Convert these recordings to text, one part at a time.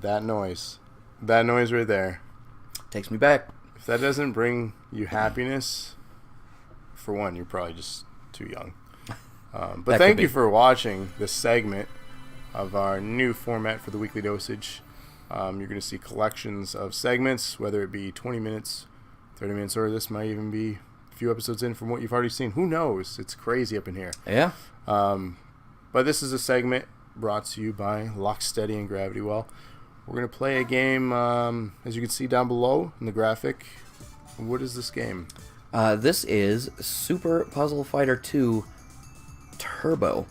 That noise. That noise right there. Takes me back. If that doesn't bring you happiness, for one, you're probably just too young. But thank you for watching this segment of our new format for the weekly dosage. You're going to see collections of segments, whether it be 20 minutes, 30 minutes, or this might even be a few episodes in from what you've already seen. Who knows? It's crazy up in here. Yeah. But this is a segment brought to you by Locksteady and Gravity Well. We're going to play a game, as you can see down below in the graphic. What is this game? This is Super Puzzle Fighter 2 Turbo.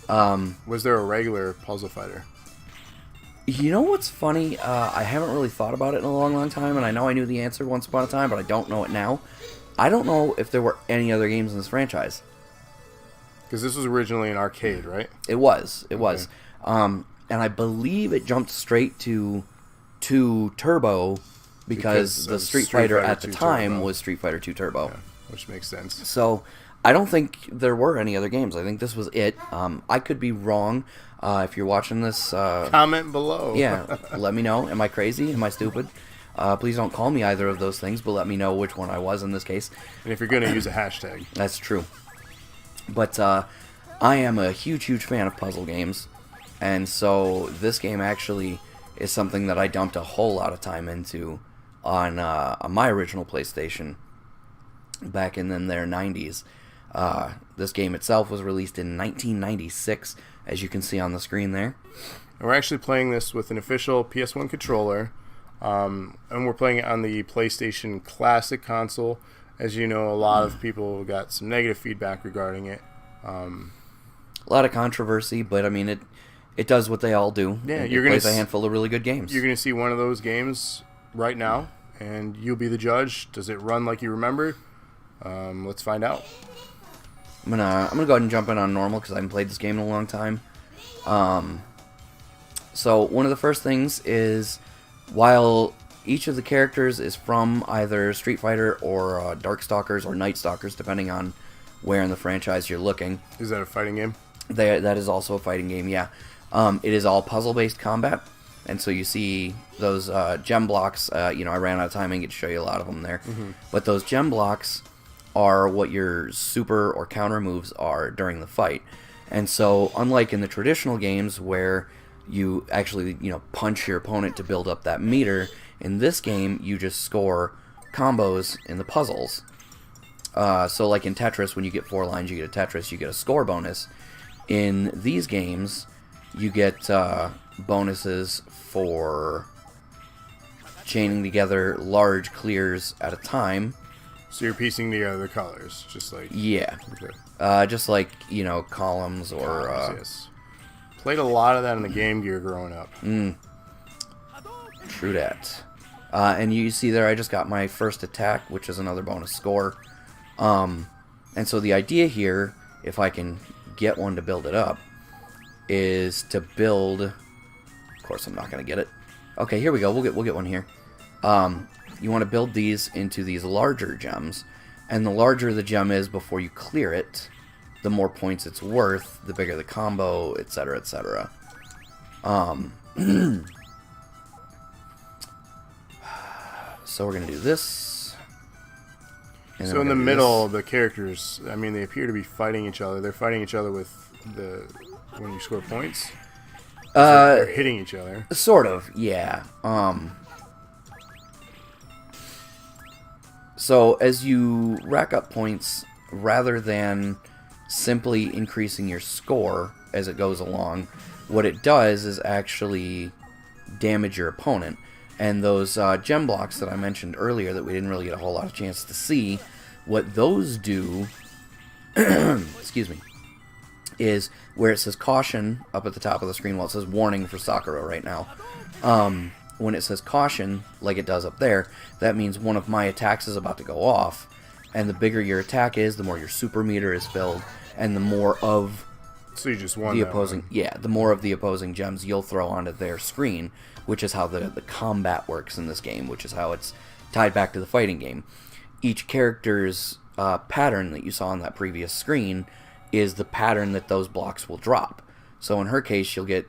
Was there a regular Puzzle Fighter? You know what's funny? I haven't really thought about it in a long, long time, and I know I knew the answer once upon a time, but I don't know it now. I don't know if there were any other games in this franchise. Because this was originally an arcade, right? It was. It was. And I believe it jumped straight to Turbo because the Street Fighter at the time Turbo. Was Street Fighter 2 Turbo. Yeah, which makes sense. So I don't think there were any other games. I think this was it. I could be wrong. If you're watching this... comment below. Yeah, let me know. Am I crazy? Am I stupid? Please don't call me either of those things, but let me know which one I was in this case. And if you're going to use a hashtag. That's true. But I am a huge, huge fan of puzzle games. And so this game actually is something that I dumped a whole lot of time into on my original PlayStation back in their 90s. This game itself was released in 1996, as you can see on the screen there. And we're actually playing this with an official PS1 controller, and we're playing it on the PlayStation Classic console. As you know, a lot of people got some negative feedback regarding it. A lot of controversy, but I mean, it does what they all do. Yeah, it plays a handful of really good games. You're going to see one of those games right now, and you'll be the judge. Does it run like you remember? Let's find out. I'm gonna go ahead and jump in on normal because I haven't played this game in a long time. So one of the first things is, while each of the characters is from either Street Fighter or Darkstalkers or Nightstalkers, depending on where in the franchise you're looking. Is that a fighting game? That is also a fighting game, yeah. It is all puzzle-based combat, and so you see those gem blocks. I ran out of time and get to show you a lot of them there. Mm-hmm. But those gem blocks are what your super or counter moves are during the fight. And so, unlike in the traditional games where you actually, punch your opponent to build up that meter, in this game you just score combos in the puzzles. So like in Tetris, when you get 4 lines, you get a Tetris, you get a score bonus. In these games, you get bonuses for chaining together large clears at a time. So you're piecing together the colors, just like... Yeah. Okay. Just like, columns or... yes. Played a lot of that in the Game Gear growing up. True that. And you see there, I just got my first attack, which is another bonus score. And so the idea here, if I can get one to build it up, is to build... Of course, I'm not going to get it. Okay, here we go. We'll get one here. You want to build these into these larger gems, and the larger the gem is before you clear it, the more points it's worth, the bigger the combo, etc., etc. So we're going to do this. So in the middle, the characters, they appear to be fighting each other. They're fighting each other with when you score points? They're hitting each other. Sort of, yeah. So as you rack up points, rather than simply increasing your score as it goes along, what it does is actually damage your opponent. And those gem blocks that I mentioned earlier that we didn't really get a whole lot of chance to see, what those do, excuse me, is where it says caution up at the top of the screen, well, it says warning for Sakura right now. When it says caution, like it does up there, that means one of my attacks is about to go off. And the bigger your attack is, the more your super meter is filled, and the more of So you just won the that opposing one. Yeah, the more of the opposing gems you'll throw onto their screen, which is how the combat works in this game, which is how it's tied back to the fighting game. Each character's pattern that you saw on that previous screen is the pattern that those blocks will drop. So in her case, she'll get,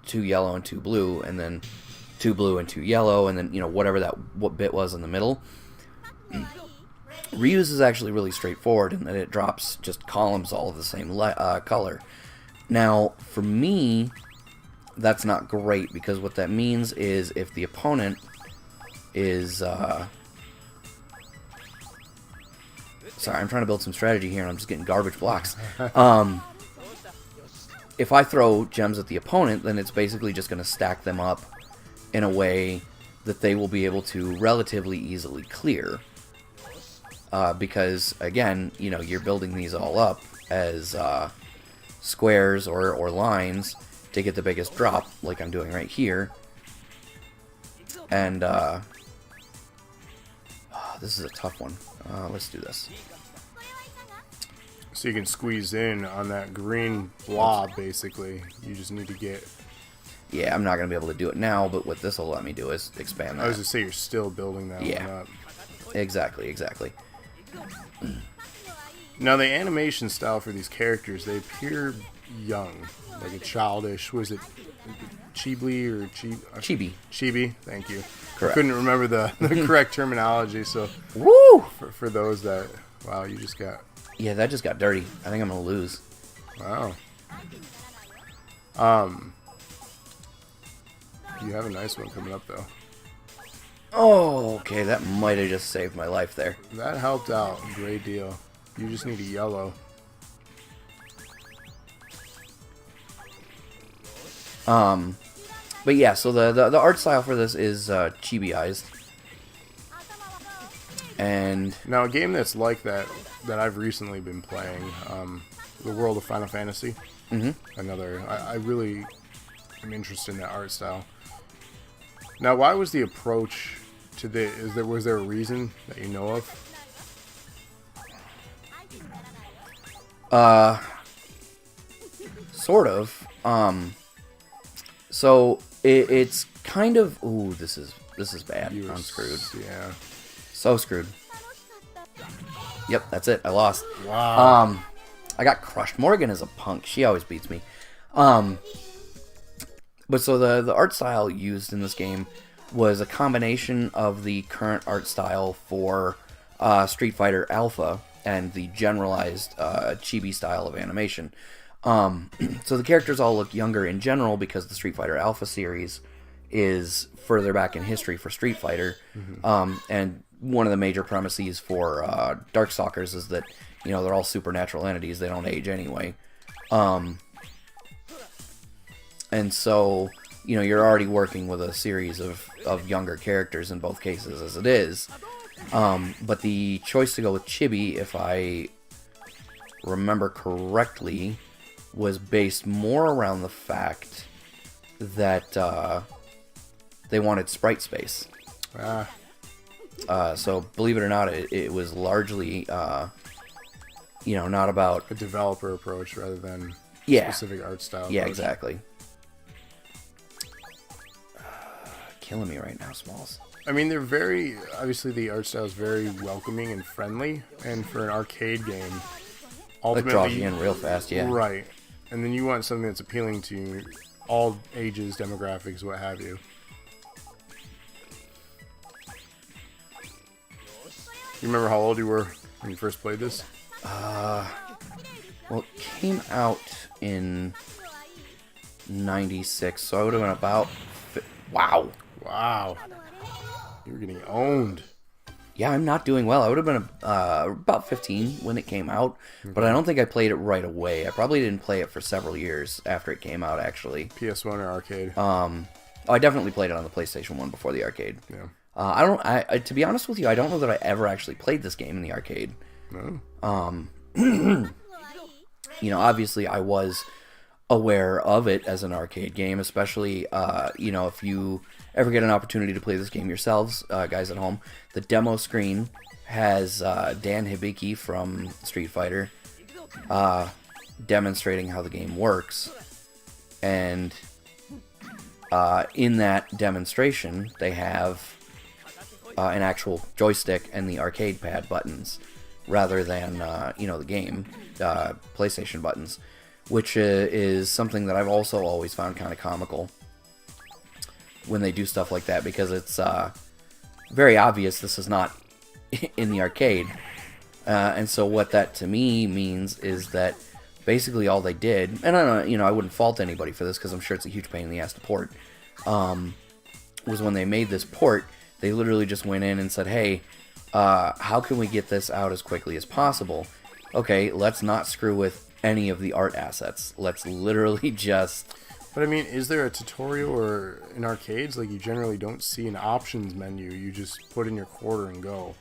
2 yellow and 2 blue, and then 2 blue and 2 yellow, and then, you know, whatever what bit was in the middle. Reuse is actually really straightforward in that it drops just columns all of the same color. Now, for me, that's not great, because what that means is if the opponent is... sorry, I'm trying to build some strategy here, and I'm just getting garbage blocks. If I throw gems at the opponent, then it's basically just going to stack them up in a way that they will be able to relatively easily clear. Because, again, you know, you're building these all up as squares or lines to get the biggest drop, like I'm doing right here. And, this is a tough one. Let's do this. So you can squeeze in on that green blob, basically. You just need to get... Yeah, I'm not going to be able to do it now, but what this will let me do is expand that. I was going to say, you're still building that one up. Exactly. Now, the animation style for these characters, they appear young. Like a childish... Was it Chibi or Chibi. Chibi, thank you. Correct. I couldn't remember the correct terminology, so... Woo! For those that... Wow, you just got... Yeah, that just got dirty. I think I'm going to lose. Wow. You have a nice one coming up, though. Oh, okay, that might have just saved my life there. That helped out a great deal. You just need a yellow. But yeah, so the art style for this is chibi-ized. And now a game that's like that I've recently been playing, the World of Final Fantasy. Another, I really am interested in that art style. Now, why was the approach to this? Was there a reason that you know of? Sort of. So it's kind of. Ooh, this is bad. I'm screwed. Yeah. So screwed. Yep, that's it. I lost. Wow. I got crushed. Morgan is a punk. She always beats me. But so the art style used in this game was a combination of the current art style for Street Fighter Alpha and the generalized chibi style of animation. So the characters all look younger in general because the Street Fighter Alpha series is further back in history for Street Fighter. And one of the major premises for Darkstalkers is that, you know, they're all supernatural entities. They don't age anyway. And so, you know, you're already working with a series of younger characters in both cases as it is. But the choice to go with Chibi, if I remember correctly, was based more around the fact that they wanted sprite space. So, believe it or not, it was largely, you know, not about... a developer approach rather than specific art style approach. Yeah, exactly. Killing me right now, Smalls. I mean, they're very... Obviously, the art style is very welcoming and friendly. And for an arcade game, ultimately... That draws you in real fast, yeah. Right. And then you want something that's appealing to all ages, demographics, what have you. You remember how old you were when you first played this? Well, it came out in 96, so I would have been about... Wow. Wow. You were getting owned. Yeah, I'm not doing well. I would have been about 15 when it came out, but I don't think I played it right away. I probably didn't play it for several years after it came out, actually. PS1 or arcade? I definitely played it on the PlayStation 1 before the arcade. Yeah. I to be honest with you, I don't know that I ever actually played this game in the arcade. No. You know, obviously I was aware of it as an arcade game, especially, you know, if you ever get an opportunity to play this game yourselves, guys at home. The demo screen has Dan Hibiki from Street Fighter demonstrating how the game works. And in that demonstration, they have an actual joystick and the arcade pad buttons rather than, you know, the game, PlayStation buttons. which is something that I've also always found kind of comical when they do stuff like that, because it's very obvious this is not in the arcade. And so what that to me means is that basically all they did, and I don't, I wouldn't fault anybody for this because I'm sure it's a huge pain in the ass to port, was when they made this port, they literally just went in and said, hey, how can we get this out as quickly as possible? Okay, let's not screw with any of the art assets. Let's literally just... But I mean, is there a tutorial, or in arcades, like, you generally don't see an options menu, you just put in your quarter and go?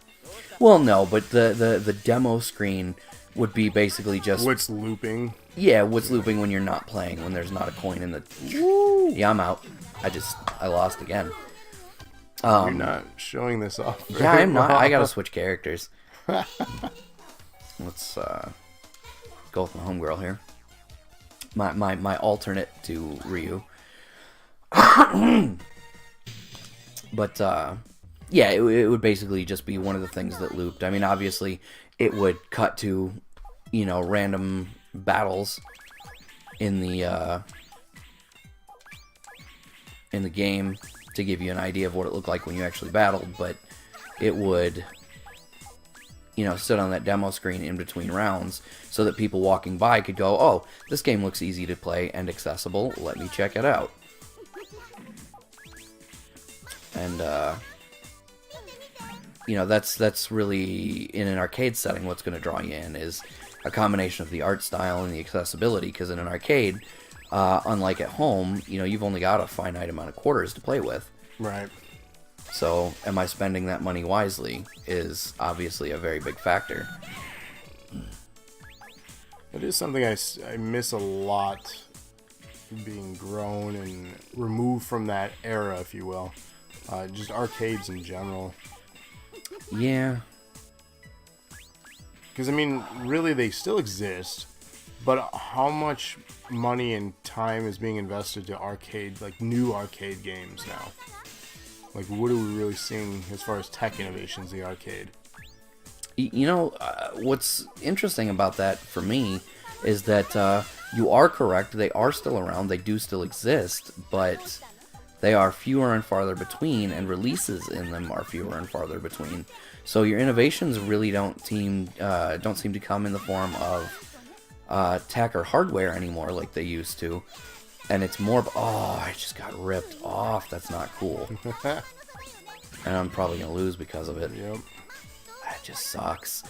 Well, no, but the demo screen would be basically just... What's looping? Yeah, what's looping when you're not playing, when there's not a coin in the... Woo! Yeah, I'm out. I lost again. You're not showing this off. Yeah, I'm not. I gotta switch characters. Let's go with my homegirl here. My alternate to Ryu. But, yeah, it would basically just be one of the things that looped. I mean, obviously, it would cut to, random battles in the game to give you an idea of what it looked like when you actually battled, but it would, sit on that demo screen in between rounds so that people walking by could go, oh, this game looks easy to play and accessible, let me check it out. And, that's really, in an arcade setting, what's going to draw you in is a combination of the art style and the accessibility, because in an arcade, unlike at home, you've only got a finite amount of quarters to play with. Right. So, am I spending that money wisely is obviously a very big factor. It is something I miss a lot, being grown and removed from that era, if you will. Just arcades in general. Yeah. Because, I mean, really, they still exist, but how much money and time is being invested to arcade, like, new arcade games now? Like, what are we really seeing as far as tech innovations in the arcade? What's interesting about that for me is that you are correct. They are still around. They do still exist, but they are fewer and farther between, and releases in them are fewer and farther between. So your innovations really don't seem to come in the form of tech or hardware anymore like they used to. And it's more, I just got ripped off. That's not cool. And I'm probably going to lose because of it. Yep. That just sucks.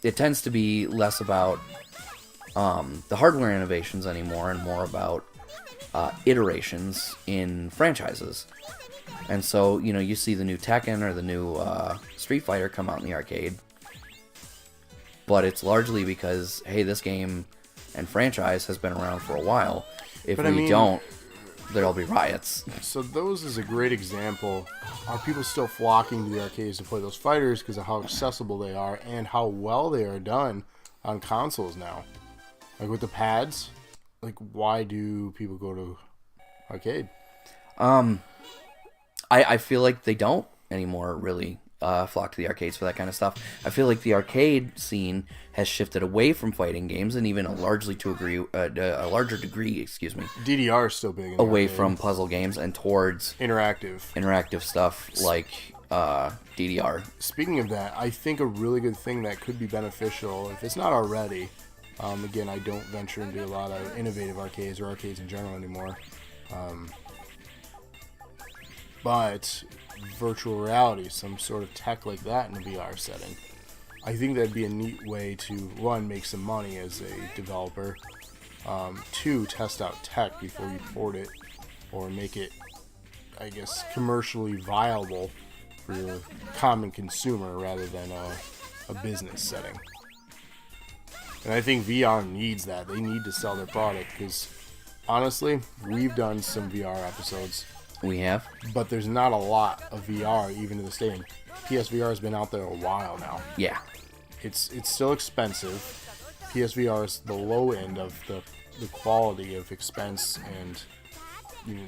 It tends to be less about the hardware innovations anymore and more about iterations in franchises. And so, you see the new Tekken or the new Street Fighter come out in the arcade. But it's largely because, hey, this game and franchise has been around for a while. If don't, there'll be riots. So those is a great example. Are people still flocking to the arcades to play those fighters because of how accessible they are and how well they are done on consoles now? Like with the pads, like why do people go to arcade? I feel like they don't anymore really flock to the arcades for that kind of stuff. I feel like the arcade scene has shifted away from fighting games and even a larger degree, DDR is still big. Away from puzzle games and towards interactive stuff like DDR. Speaking of that, I think a really good thing that could be beneficial, if it's not already, again, I don't venture into a lot of innovative arcades or arcades in general anymore, but virtual reality, some sort of tech like that in a VR setting. I think that'd be a neat way to, one, make some money as a developer, two, test out tech before you port it, or make it, I guess, commercially viable for your common consumer rather than a business setting. And I think VR needs that. They need to sell their product because, honestly, we've done some VR episodes. We have. But there's not a lot of VR even to this day. PSVR has been out there a while now. Yeah. It's still expensive. PSVR is the low end of the quality of expense and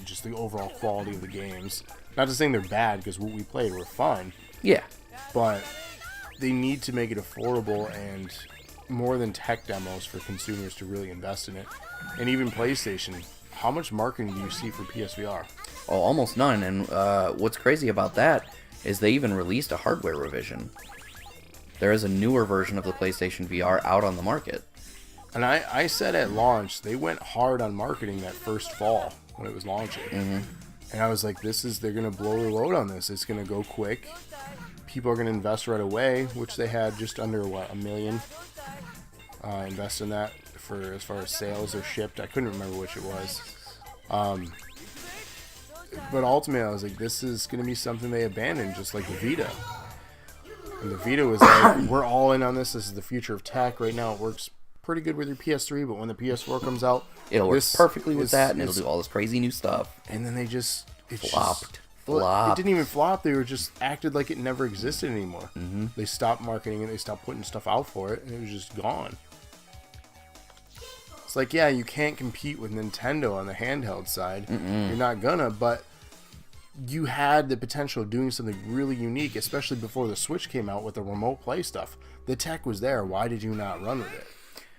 just the overall quality of the games. Not to say they're bad, because what we played were fun. Yeah. But they need to make it affordable and more than tech demos for consumers to really invest in it. And even PlayStation, how much marketing do you see for PSVR? Oh, almost none. And what's crazy about that is they even released a hardware revision. There is a newer version of the PlayStation VR out on the market. And I said at launch, they went hard on marketing that first fall when it was launching. Mm-hmm. And I was like, they're going to blow their load on this. It's going to go quick. People are going to invest right away, which they had just under, $1 million invest in that for as far as sales or shipped. I couldn't remember which it was. But ultimately, I was like, this is going to be something they abandoned, just like the Vita. And the Vita was like, we're all in on this. This is the future of tech. Right now, it works pretty good with your PS3, but when the PS4 comes out, it'll work perfectly with that, and it'll do all this crazy new stuff. And then they just flopped. It didn't even flop. They were just acted like it never existed anymore. Mm-hmm. They stopped marketing it. They stopped putting stuff out for it, and it was just gone. It's like, yeah, you can't compete with Nintendo on the handheld side. Mm-mm. You're not gonna, but you had the potential of doing something really unique, especially before the Switch came out with the remote play stuff. The tech was there. Why did you not run with it?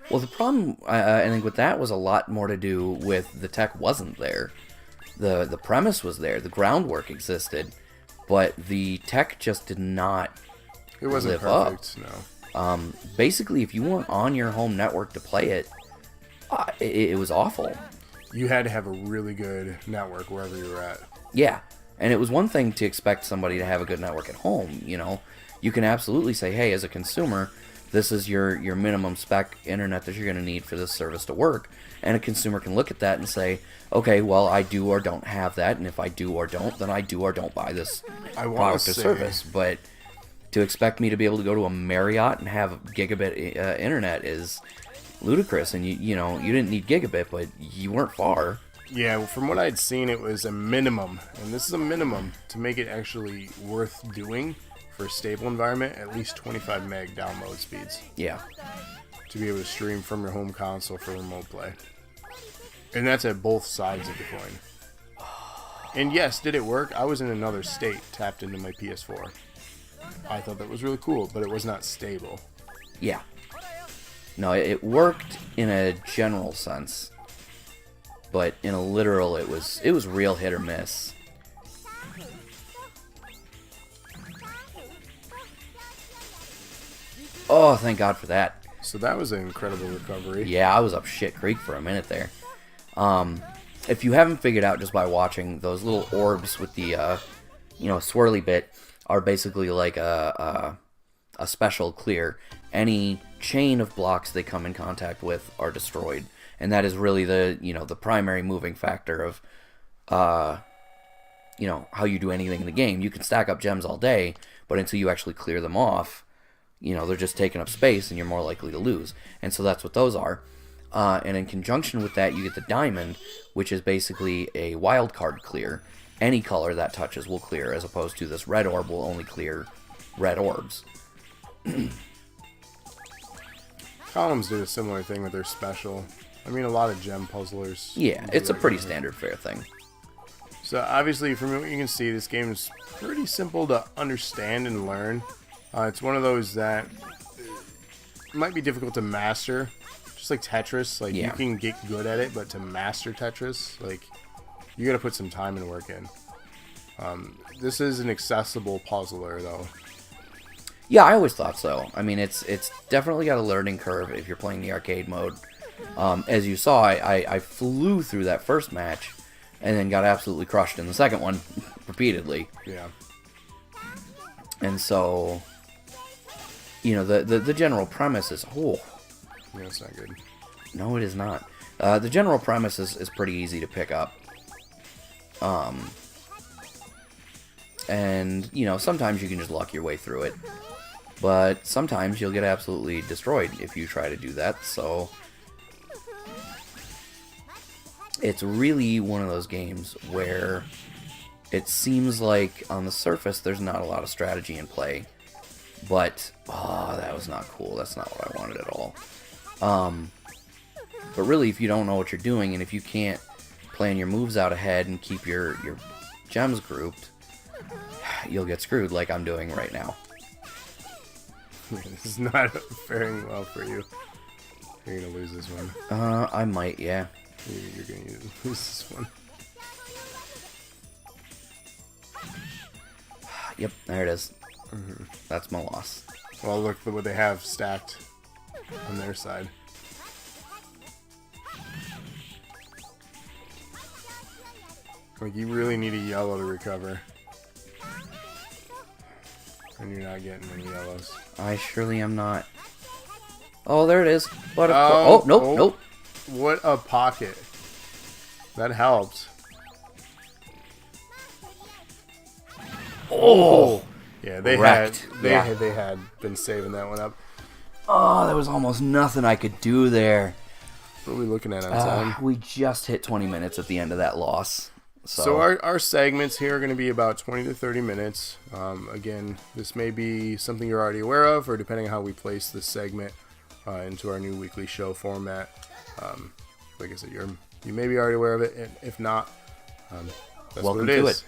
Well, the problem, I think, with that was a lot more to do with the tech wasn't there. The premise was there. The groundwork existed. But the tech just did not It wasn't live perfect, up. No. Basically, if you weren't on your home network to play it, it was awful. You had to have a really good network wherever you were at. Yeah. And it was one thing to expect somebody to have a good network at home, you know. You can absolutely say, hey, as a consumer, this is your minimum spec internet that you're going to need for this service to work. And a consumer can look at that and say, okay, well, I do or don't have that. And if I do or don't, then I do or don't buy this product or service. But to expect me to be able to go to a Marriott and have gigabit internet is ludicrous. And, you know, you didn't need gigabit, but you weren't far. Yeah, well, from what I'd seen, it was a minimum. And this is a minimum to make it actually worth doing. For a stable environment, at least 25 meg download speeds. Yeah. To be able to stream from your home console for remote play. And that's at both sides of the coin. And yes, did it work? I was in another state, tapped into my PS4. I thought that was really cool, but it was not stable. Yeah. No, it worked in a general sense. But in a literal, it was real hit or miss. Oh, thank God for that. So that was an incredible recovery. Yeah, I was up shit creek for a minute there. If you haven't figured out just by watching, those little orbs with the, swirly bit are basically like a special clear. Any chain of blocks they come in contact with are destroyed. And that is really the primary moving factor of, how you do anything in the game. You can stack up gems all day, but until you actually clear them off, they're just taking up space and you're more likely to lose. And so that's what those are. And in conjunction with that, you get the diamond, which is basically a wild card clear. Any color that touches will clear, as opposed to this red orb will only clear red orbs. Columns did a similar thing with their special. I mean, a lot of gem puzzlers. Yeah, it's a pretty standard fare thing. So obviously, from what you can see, this game is pretty simple to understand and learn. It's one of those that might be difficult to master, just like Tetris. Like, you can get good at it, but to master Tetris, like, you got to put some time and work in. This is an accessible puzzler, though. Yeah, I always thought so. I mean, it's definitely got a learning curve if you're playing the arcade mode. As you saw, I flew through that first match, and then got absolutely crushed in the second one, repeatedly. Yeah. And so, the general premise is, Yeah, it's not good. No, it is not. The general premise is pretty easy to pick up. And, sometimes you can just luck your way through it. But sometimes you'll get absolutely destroyed if you try to do that, so it's really one of those games where it seems like on the surface there's not a lot of strategy in play, but that was not cool. That's not what I wanted at all. But really, if you don't know what you're doing, and if you can't plan your moves out ahead and keep your gems grouped, you'll get screwed like I'm doing right now. This is not faring well for you. You're going to lose this one. I might, yeah. You're going to lose this one. Yep, there it is. That's my loss. Well, look at what they have stacked on their side. Like, you really need a yellow to recover. And you're not getting any yellows. I surely am not. Oh, there it is. What a nope. What a pocket. That helps. Oh! Yeah, they Wrecked. had been saving that one up. Oh, there was almost nothing I could do there. What are we looking at on time? We just hit 20 minutes at the end of that loss. So our segments here are going to be about 20 to 30 minutes. Again, this may be something you're already aware of, or depending on how we place this segment into our new weekly show format. Like I said, you may be already aware of it, and if not, that's welcome what it to is.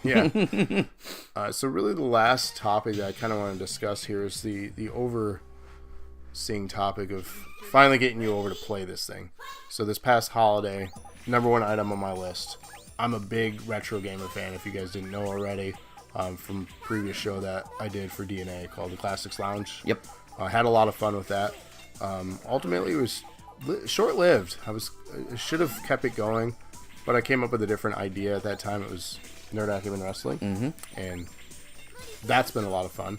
Yeah. So really, the last topic that I kind of want to discuss here is the overseeing topic of finally getting you over to play this thing. So this past holiday, number one item on my list. I'm a big retro gamer fan, if you guys didn't know already, from previous show that I did for DNA called the Classics Lounge. Yep. I had a lot of fun with that. Ultimately, it was short-lived. I should have kept it going, but I came up with a different idea at that time. It was Nerd Acumen Wrestling, and that's been a lot of fun.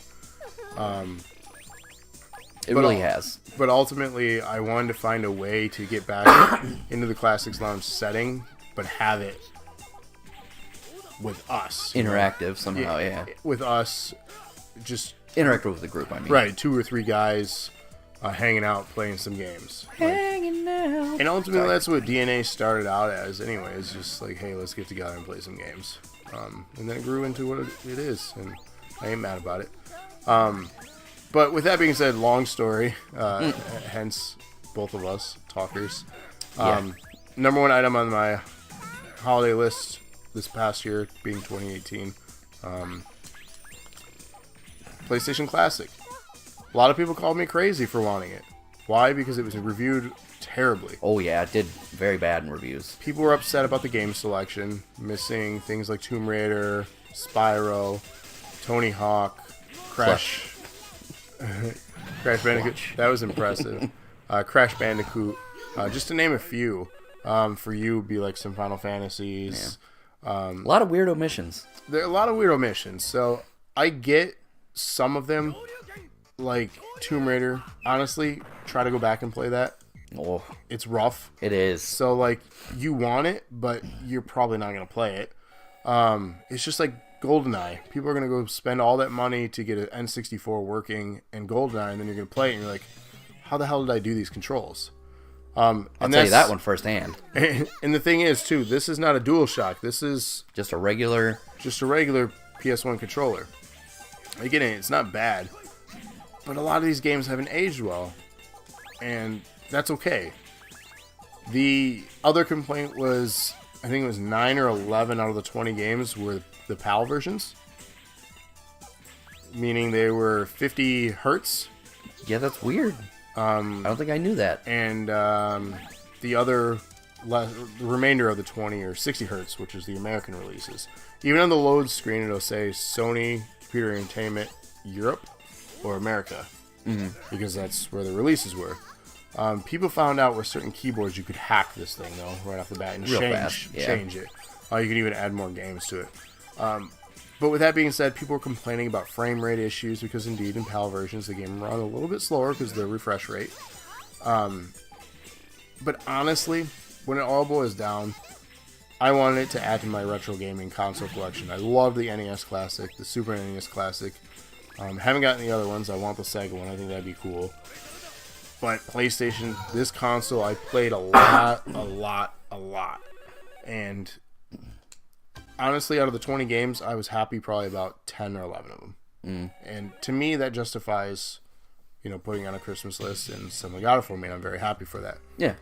It really has. But ultimately, I wanted to find a way to get back into the Classics Lounge setting, but have it with us. Interactive somehow, yeah. With us, just... Interactive with the group, I mean. Right, 2 or 3 guys hanging out, playing some games. Hanging out. And ultimately, that's what DNA started out as anyways. Just like, hey, let's get together and play some games. And then it grew into what it is, and I ain't mad about it. But with that being said, long story, hence both of us talkers. Number one item on my holiday list this past year, being 2018, PlayStation Classic. A lot of people called me crazy for wanting it. Why? Because it was reviewed terribly. Oh yeah, it did very bad in reviews. People were upset about the game selection, missing things like Tomb Raider, Spyro, Tony Hawk, Crash Bandicoot. That was impressive. Crash Bandicoot, just to name a few. For you, be like some Final Fantasies. A lot of weird omissions. There are a lot of weird omissions. So I get some of them, like Tomb Raider. Honestly, try to go back and play that. Oh, it's rough. It is. So like, you want it, but you're probably not gonna play it. It's just like GoldenEye. People are gonna go spend all that money to get an N64 working in GoldenEye, and then you're gonna play it, and you're like, how the hell did I do these controls? I'll tell you that one firsthand. And the thing is, too, this is not a DualShock. This is just a regular PS1 controller. Again, it's not bad, but a lot of these games haven't aged well, and that's okay. The other complaint was, I think it was 9 or 11 out of the 20 games were the PAL versions, meaning they were 50 hertz. Yeah, that's weird. I don't think I knew that. And the remainder of the 20 or 60 hertz, which is the American releases. Even on the load screen, it'll say Sony Computer Entertainment Europe or America, because that's where the releases were. People found out with certain keyboards you could hack this thing though right off the bat and change it. You could even add more games to it. But with that being said, people were complaining about frame rate issues because indeed in PAL versions the game run a little bit slower because of the refresh rate. But honestly, when it all boils down, I wanted it to add to my retro gaming console collection. I love the NES Classic, the Super NES Classic. Haven't gotten the other ones. I want the Sega one. I think that'd be cool. But PlayStation, this console, I played a lot. And honestly, out of the 20 games, I was happy probably about 10 or 11 of them. And to me, that justifies, putting on a Christmas list, and someone got it for me, and I'm very happy for that. Yeah.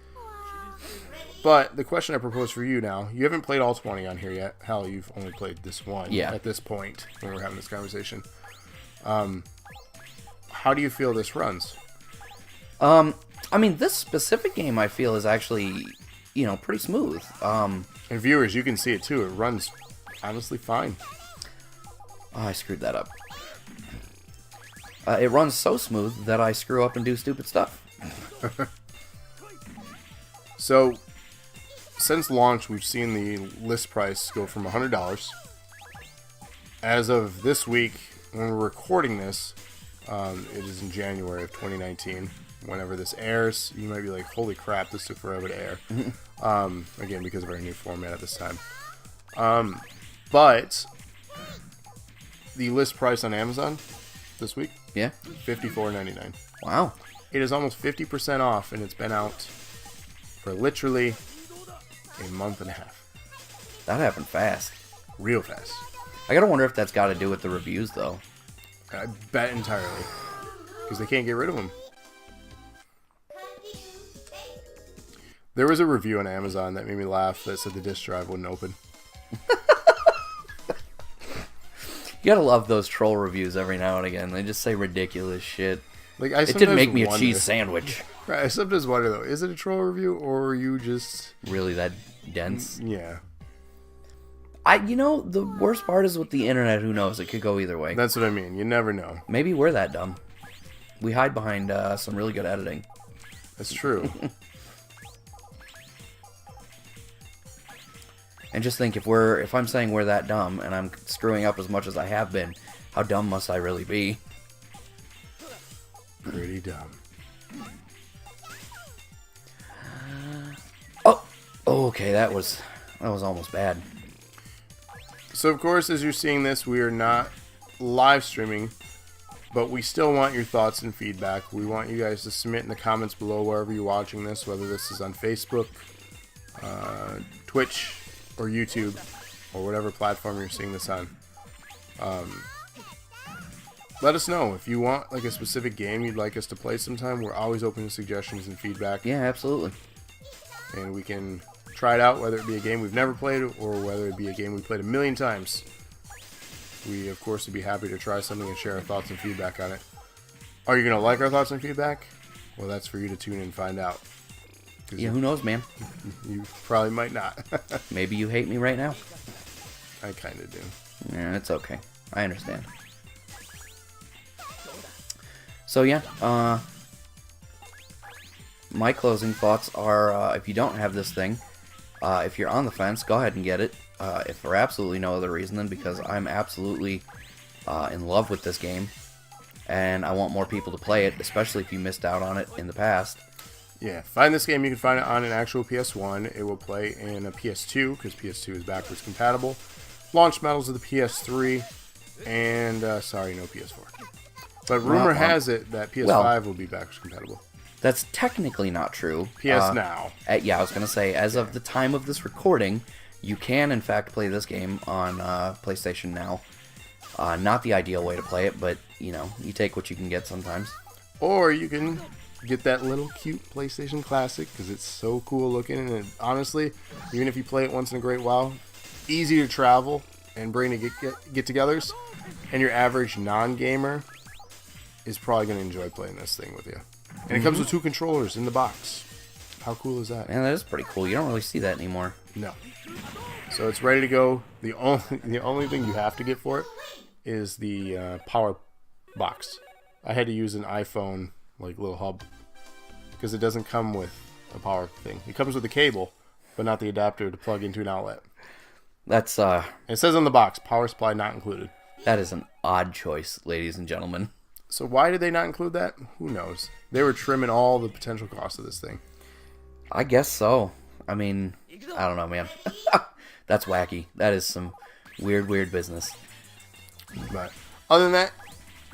But the question I propose for you now, you haven't played all 20 on here yet. Hell, you've only played this one at this point when we're having this conversation. How do you feel this runs? I mean, this specific game I feel is actually, pretty smooth. And viewers, you can see it too. It runs honestly fine. Oh, I screwed that up. It runs so smooth that I screw up and do stupid stuff. So, since launch, we've seen the list price go from $100. As of this week, when we're recording this, it is in January of 2019. Whenever this airs, you might be like, holy crap, this took forever to air. Again, because of our new format at this time. But the list price on Amazon this week, Yeah. $54.99. Wow. It is almost 50% off, and it's been out for literally a month and a half. That happened fast. Real fast. I gotta wonder if that's got to do with the reviews, though. I bet entirely. Because they can't get rid of them. There was a review on Amazon that made me laugh that said the disk drive wouldn't open. You gotta love those troll reviews every now and again. They just say ridiculous shit. Like, It didn't make me a cheese sandwich. Right, I sometimes wonder, though, is it a troll review, or are you just... Really that dense? Yeah. The worst part is with the internet, who knows? It could go either way. That's what I mean. You never know. Maybe we're that dumb. We hide behind some really good editing. That's true. And just think, if I'm saying we're that dumb, and I'm screwing up as much as I have been, how dumb must I really be? Pretty dumb. Oh, okay, that was almost bad. So, of course, as you're seeing this, we are not live streaming, but we still want your thoughts and feedback. We want you guys to submit in the comments below wherever you're watching this, whether this is on Facebook, Twitch, or YouTube, or whatever platform you're seeing this on. Let us know if you want like a specific game you'd like us to play sometime. We're always open to suggestions and feedback. Yeah, absolutely. And we can try it out, whether it be a game we've never played or whether it be a game we played a million times. We, of course, would be happy to try something and share our thoughts and feedback on it. Are you going to like our thoughts and feedback? Well, that's for you to tune in and find out. Yeah, who knows, man? You probably might not. Maybe you hate me right now. I kind of do. Yeah, it's okay. I understand. So, yeah, my closing thoughts are, if you don't have this thing, if you're on the fence, go ahead and get it. If for absolutely no other reason than because I'm absolutely in love with this game, and I want more people to play it, especially if you missed out on it in the past. Yeah, find this game. You can find it on an actual PS1. It will play in a PS2, because PS2 is backwards compatible. Launch models of the PS3, and, sorry, no PS4. But rumor has it that PS5 will be backwards compatible. That's technically not true. PS Now. Yeah, I was going to say, as of the time of this recording, you can, in fact, play this game on PlayStation Now. Not the ideal way to play it, but, you take what you can get sometimes. Or you can get that little cute PlayStation Classic, because it's so cool looking, and honestly, even if you play it once in a great while, easy to travel and bring to get-togethers, and your average non-gamer is probably going to enjoy playing this thing with you. And it comes with 2 controllers in the box. How cool is that? Man, that is pretty cool. You don't really see that anymore. No. So it's ready to go. The only thing you have to get for it is the power box. I had to use an iPhone little hub because it doesn't come with a power thing. It comes with a cable, but not the adapter to plug into an outlet. That's It says on the box, power supply not included. That is an odd choice, ladies and gentlemen. So why did they not include that? Who knows? They were trimming all the potential costs of this thing. I guess so. I mean, I don't know, man. That's wacky. That is some weird business. But other than that,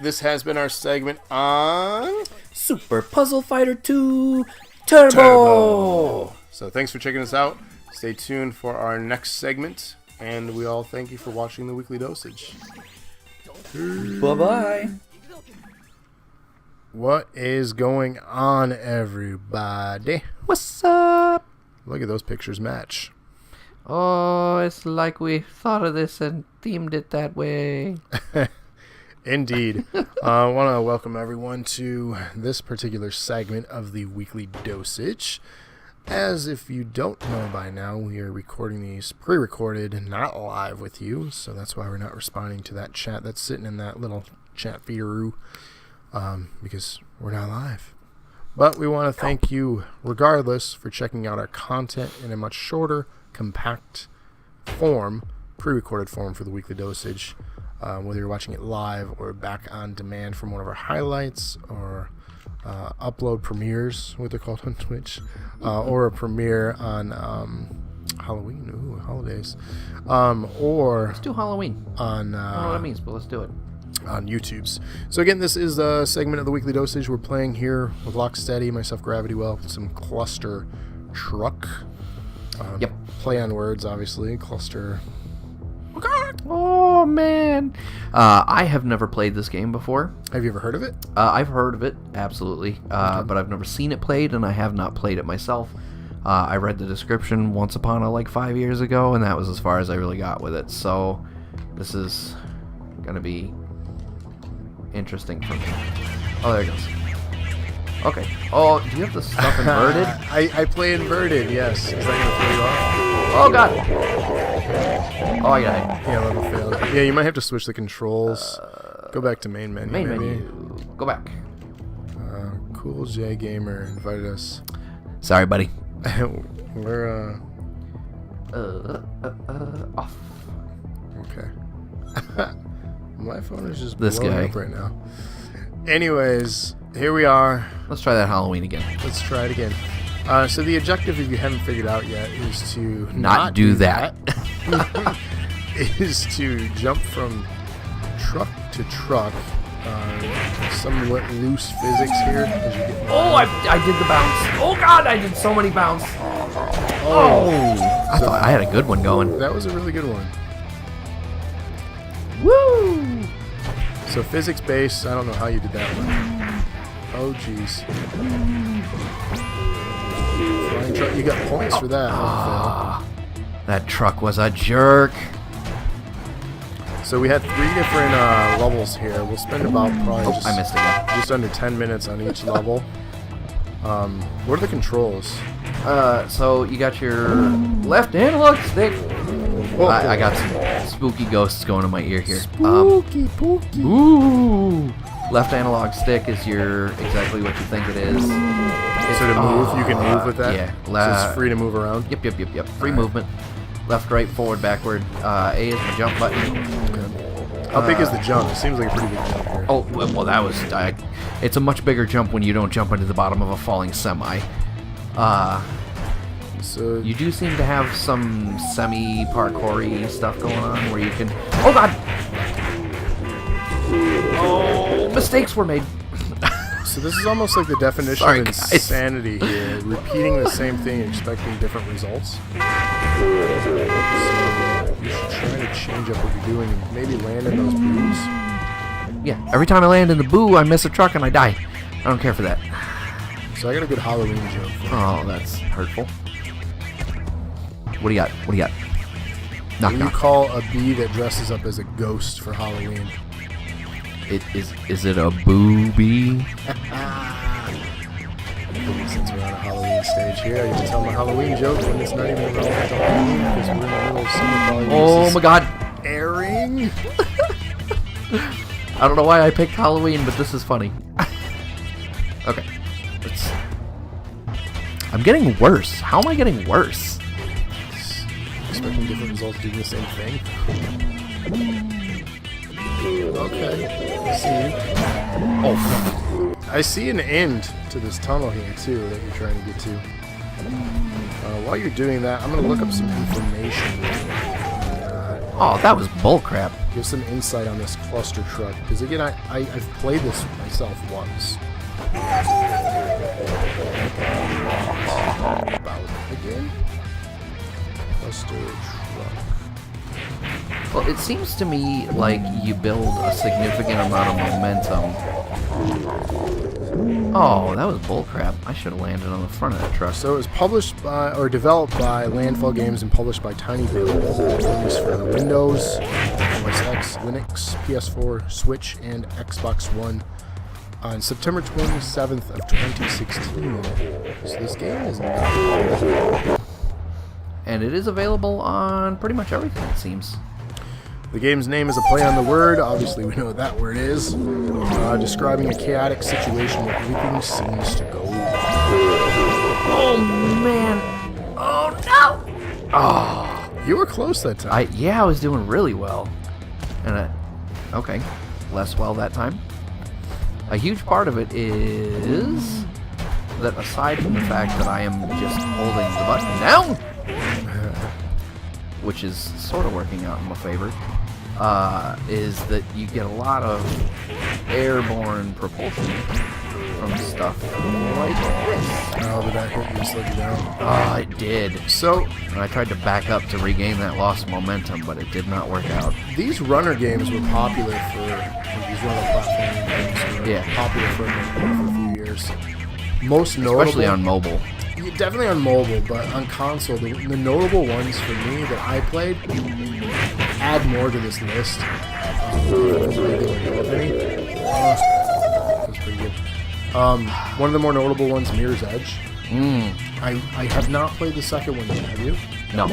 this has been our segment on Super Puzzle Fighter 2 Turbo. So thanks for checking us out. Stay tuned for our next segment, and we all thank you for watching the Weekly Dosage. Bye-bye. What is going on, everybody? What's up? Look at those pictures match. Oh, it's like we thought of this and themed it that way. Indeed. I want to welcome everyone to this particular segment of the Weekly Dosage. As if you don't know by now, we are recording these pre-recorded, not live with you, so that's why we're not responding to that chat that's sitting in that little chat feeder, because we're not live. But we want to thank you, regardless, for checking out our content in a much shorter, compact form, pre-recorded form for the Weekly Dosage. Whether you're watching it live or back on demand from one of our highlights or upload premieres, what they're called on Twitch, or a premiere on Halloween, holidays, or let's do Halloween on I don't know what that means, but let's do it on YouTube's. So again, this is a segment of the Weekly Dosage. We're playing here with Locksteady, myself, Gravity Well, some Cluster Truck. Yep. Play on words, obviously. Cluster. Oh, man. I have never played this game before. Have you ever heard of it? I've heard of it, absolutely. But I've never seen it played, and I have not played it myself. I read the description once upon a, 5 years ago, and that was as far as I really got with it. So this is going to be interesting for me. Oh, there it goes. Okay. Oh, do you have the stuff inverted? I play inverted, yes. Is that going to throw you off? Oh, God. Oh, I got it. Yeah, level failed. Yeah, you might have to switch the controls. Go back to main menu. Main maybe. menu. Go back. Cool J Gamer invited us. Sorry, buddy. We're, Off. Okay. My phone is just This blowing guy. up right now. Anyways, here we are. Let's try that Halloween again. Let's try it again. So the objective, if you haven't figured out yet, is to Not do that. Is to jump from truck to truck. Somewhat loose physics here. As you get I did the bounce. Oh, God, I did so many bounce. I thought I had a good one going. That was a really good one. Woo! So physics based, I don't know how you did that one. Oh, jeez. Flying truck, you got points for that. That truck was a jerk. So we had 3 different levels here. We'll spend about probably I missed again. just under 10 minutes on each level. What are the controls? So you got your left analog stick. I got some spooky ghosts going in my ear here. Spooky. Ooh. Left analog stick is exactly what you think it is. So to move, you can move with that? Yeah. So it's free to move around? Yep. Free movement. Left, right, forward, backward. A is the jump button. Okay. How big is the jump? It seems like a pretty big jump here. Oh, well, that was... it's a much bigger jump when you don't jump into the bottom of a falling semi. So You do seem to have some semi-parkour-y stuff going on where you can... Oh, God! Oh, mistakes were made. So this is almost like the definition Sorry, of guys. insanity here. Repeating the same thing and expecting different results. So you should try to change up what you're doing and maybe land in those boos. Yeah, every time I land in the boo, I miss a truck and I die. I don't care for that. So I got a good Halloween joke. Oh, that's hurtful. What do you got? Knock, What do you knock. call a bee that dresses up as a ghost for Halloween? Is it a booby? Since we're on a Halloween stage here, I can tell my Halloween joke when it's not even relevant to Halloween because we're in the middle of summer. Oh my God! Airing. I don't know why I picked Halloween, but this is funny. Okay, I'm getting worse. How am I getting worse? Expecting different results doing the same thing. Okay, I see an end to this tunnel here too that you're trying to get to. While you're doing that, I'm gonna look up some information. Oh, that was bullcrap. Give some insight on this cluster truck because again, I've played this myself once. About again, cluster truck. Well, it seems to me like you build a significant amount of momentum. Oh, that was bullcrap. I should have landed on the front of that truck. So it was published by, or developed by Landfall Games and published by Tiny Build. Released for Windows, OS X, Linux, PS4, Switch, and Xbox One on September 27th of 2016. So this game is not... And it is available on pretty much everything, it seems. The game's name is a play on the word. Obviously, we know what that word is. Describing a chaotic situation where everything seems to go wrong. Oh, man. Oh, no. Oh. You were close that time. I was doing really well. And okay, less well that time. A huge part of it is that aside from the fact that I am just holding the button down, which is sort of working out in my favor, is that you get a lot of airborne propulsion from stuff like this. Oh, did that hit you and slow you down? It did. So, And I tried to back up to regain that lost momentum, but it did not work out. these runner games were popular for these runner platform games. Were popular for a few years. Most notable, Especially on mobile. Yeah, definitely on mobile, but on console, the notable ones for me that I played add more to this list. That's pretty good. One of the more notable ones, Mirror's Edge. I have not played the second one yet. Have you? No.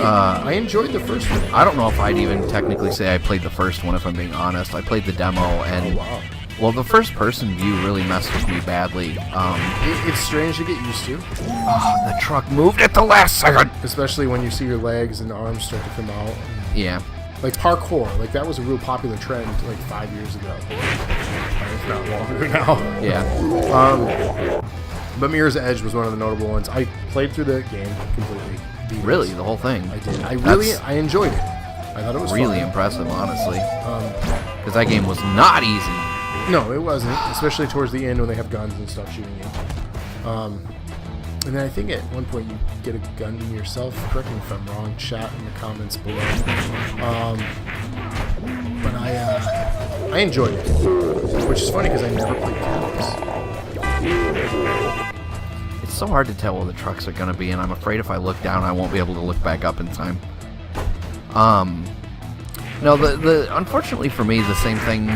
I enjoyed the first one. I don't know if I'd even technically say I played the first one, if I'm being honest. I played the demo, and well, the first-person view really messed with me badly. It's strange to get used to. The truck moved at the last second! Especially when you see your legs and arms start to come out. Yeah. Like parkour, like that was a real popular trend like 5 years ago. If not longer now. Yeah. But Mirror's Edge was one of the notable ones. I played through the game completely. Really? The whole thing? I did. I enjoyed it. I thought it was really fun. impressive, honestly. Because that game was not easy. No, it wasn't. Especially towards the end when they have guns and stuff shooting you. And then I think at one point you get a gun in yourself. Correct me if I'm wrong. Chat in the comments below. But I enjoyed it, which is funny because I never played Catalyst. It's so hard to tell where the trucks are going to be, and I'm afraid if I look down, I won't be able to look back up in time. No, the unfortunately for me, the same thing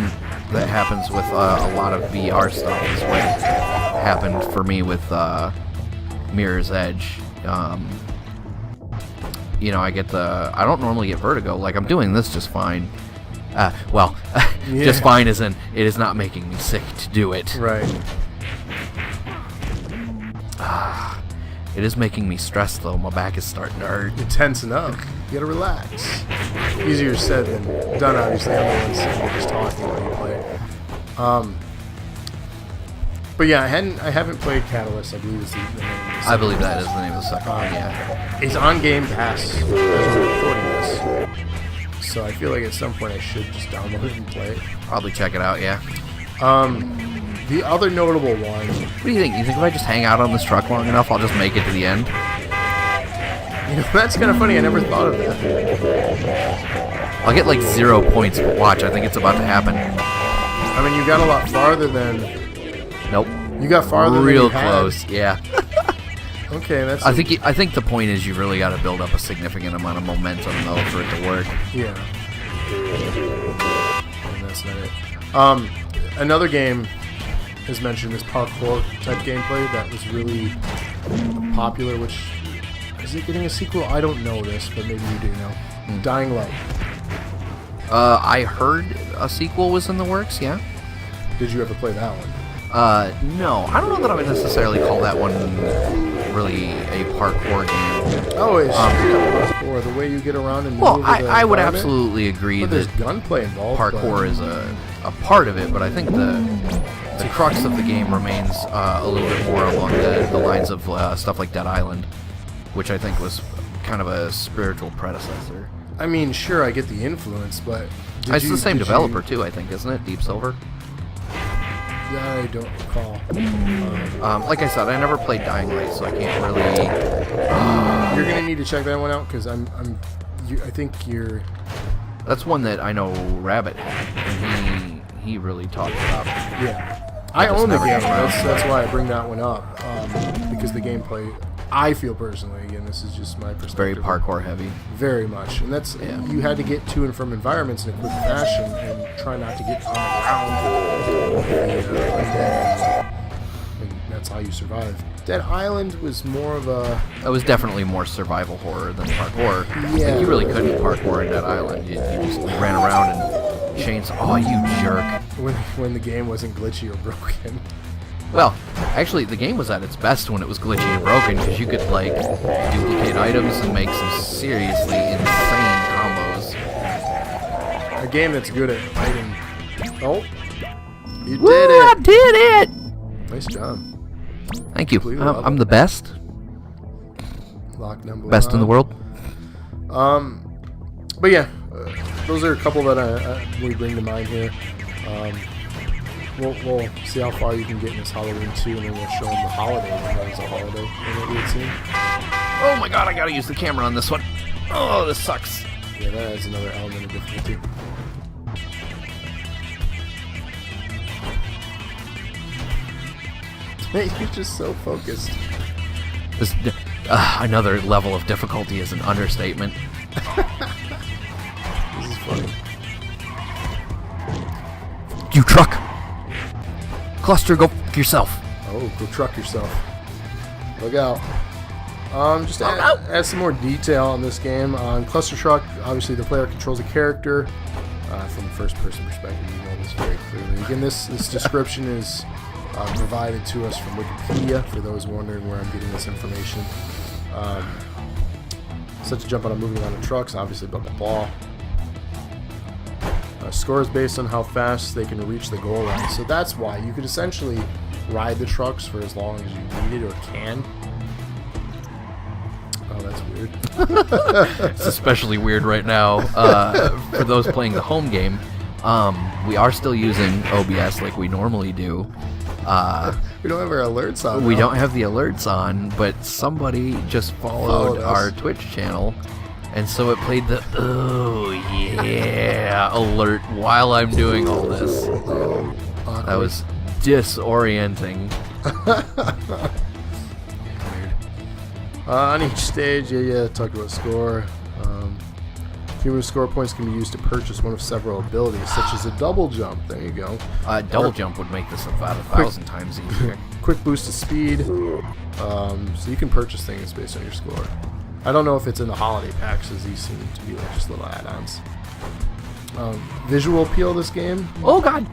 that happens with a lot of VR stuff is what happened for me with Mirror's Edge. You know, I don't normally get vertigo. Like, I'm doing this just fine. Just fine as in, it is not making me sick to do it. Right. It is making me stressed, though. My back is starting to hurt. You're tensing up. You gotta relax. Easier said than done, obviously. I'm the one sitting just talking while you play. But yeah, I haven't played Catalyst. I believe is the name of the I believe that is the name of the second one, yeah. It's on Game Pass as we're recording this. So I feel like at some point I should just download it and play it. Probably check it out, yeah. The other notable one... What do you think? You think if I just hang out on this truck long enough, I'll just make it to the end? You know, that's kind of funny. I never thought of that. I'll get like 0 points. Watch, I think it's about to happen. I mean, you got a lot farther than... Nope. You got farther real than you close, had. yeah. Okay, that's... I think the point is you really got to build up a significant amount of momentum, though, for it to work. Yeah. And that's not it. Another game... as mentioned, this parkour type gameplay that was really popular, which... Is it getting a sequel? I don't know this, but maybe you do know. Dying Light. I heard a sequel was in the works, yeah? Did you ever play that one? No. I don't know that I would necessarily call that one really a parkour game. Oh, it's parkour, the way you get around and well, move I would absolutely agree but that there's gunplay involved. parkour is a part of it, but I think the crux of the game remains a little bit more along the lines of stuff like Dead Island, which I think was kind of a spiritual predecessor. I mean, sure, I get the influence, but... It's the same developer, too, I think, isn't it? Deep Silver? I don't recall. Like I said, I never played Dying Light, so I can't really... You're going to need to check that one out, because I think you're... That's one that I know Rabbit had, and he really talked about. Yeah. I own the game, that's why I bring that one up, because the gameplay... I feel personally, again, this is just my perspective. Very parkour heavy. Very much. And that's, you had to get to and from environments in a quick fashion and try not to get on the ground. And that's how you survive. Dead Island was more of a... It was definitely more survival horror than parkour. Yeah. Like, you really couldn't parkour in Dead Island. You just ran around and chainsaw. Oh, you jerk. When the game wasn't glitchy or broken. Well, actually, the game was at its best when it was glitchy and broken, because you could, like, duplicate items and make some seriously insane combos. A game that's good at fighting. Oh, you Woo, did it! I did it! Nice job. Thank you. Completely I'm the best. Lock number Best in the world. But yeah, those are a couple that we bring to mind here. We'll see how far you can get in this Halloween 2, and then we'll show them the holiday when that was a holiday in that we had seen. Oh my god, I gotta use the camera on this one. Oh, this sucks. Yeah, that adds another element of difficulty. You're just so focused. This, another level of difficulty is an understatement. This is funny. You truck! Cluster, go f*** yourself. Oh, go truck yourself. Look out. Just to add some more detail on this game. On Cluster Truck, obviously the player controls a character. From a first-person perspective, you know this very clearly. Again, this description is provided to us from Wikipedia, for those wondering where I'm getting this information. Set to jump on a moving line of trucks, obviously blah blah blah. Score is based on how fast they can reach the goal line, so that's why you could essentially ride the trucks for as long as you need it or can. Oh, that's weird. It's especially weird right now. For those playing the home game, we are still using OBS like we normally do. We don't have our alerts on. We don't have the alerts on, but somebody just followed our Twitch channel, and so it played the "oh yeah" alert while I'm doing all this. Awkward. That was disorienting. On each stage, talked about score. Cumulative score points can be used to purchase one of several abilities, such as a double jump. There you go. Double jump would make this about 1,000 times easier. Quick boost of speed. So you can purchase things based on your score. I don't know if it's in the holiday packs, as these seem to be like just little add-ons. Visual appeal of this game, Oh god!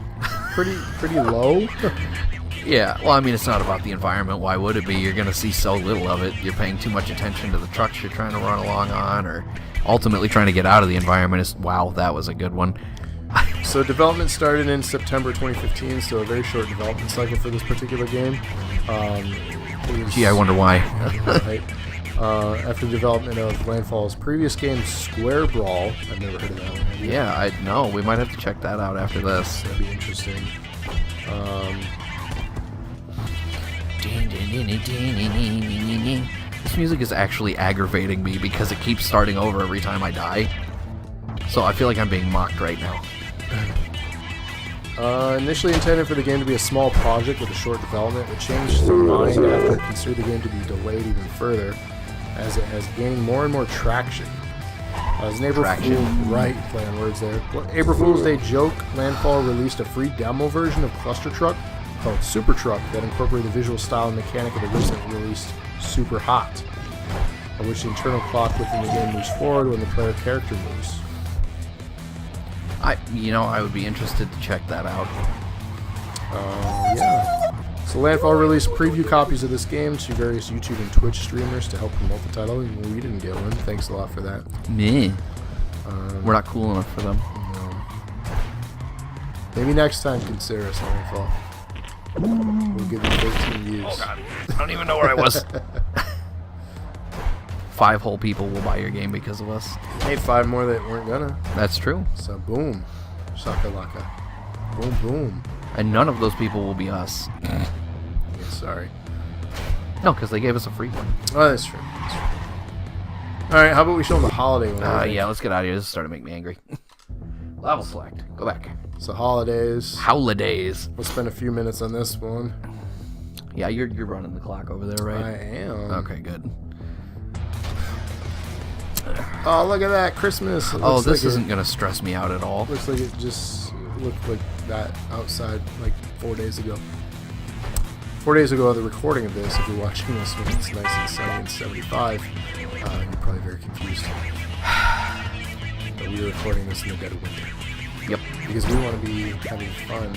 pretty low. Yeah, well, I mean, it's not about the environment. Why would it be? You're going to see so little of it. You're paying too much attention to the trucks you're trying to run along on, or ultimately trying to get out of the environment. Wow, that was a good one. So development started in September 2015, so a very short development cycle for this particular game. Gee, I wonder why. Right. After the development of Landfall's previous game, Square Brawl. I've never heard of that one. Have you? Yeah, I know. We might have to check that out after this. That'd be interesting. This music is actually aggravating me because it keeps starting over every time I die. So I feel like I'm being mocked right now. Initially intended for the game to be a small project with a short development, it changed their mind after it considered the game to be delayed even further, as it has gained more and more traction. As an April play on words there. April Fool's Day joke, Landfall released a free demo version of Cluster Truck called Super Truck that incorporated the visual style and mechanic of the recently released Super Hot, by which the internal clock within the game moves forward when the player character moves. I would be interested to check that out. Yeah. So Landfall released preview copies of this game to various YouTube and Twitch streamers to help promote the title. We didn't get one. Thanks a lot for that. Me. We're not cool enough for them. No. Maybe next time consider us on Landfall. We'll give you 13 views. Oh god, I don't even know where I was. 5 whole people will buy your game because of us. Hey, 5 more that weren't gonna. That's true. So boom. Shakalaka. Boom, boom. And none of those people will be us. Yeah, sorry. No, because they gave us a free one. Oh, that's true. Alright, how about we show them the holiday one? Yeah, let's get out of here. This is starting to make me angry. Level select. Go back. So holidays. Holidays. We'll spend a few minutes on this one. Yeah, you're running the clock over there, right? I am. Okay, good. Oh, look at that. Christmas. This isn't going to stress me out at all. Looks like it just looked like that outside like 4 days ago. 4 days ago, the recording of this, if you're watching this when it's nice and sunny and 75, you're probably very confused. But we were recording this in the dead of winter. Yep. Because we want to be having fun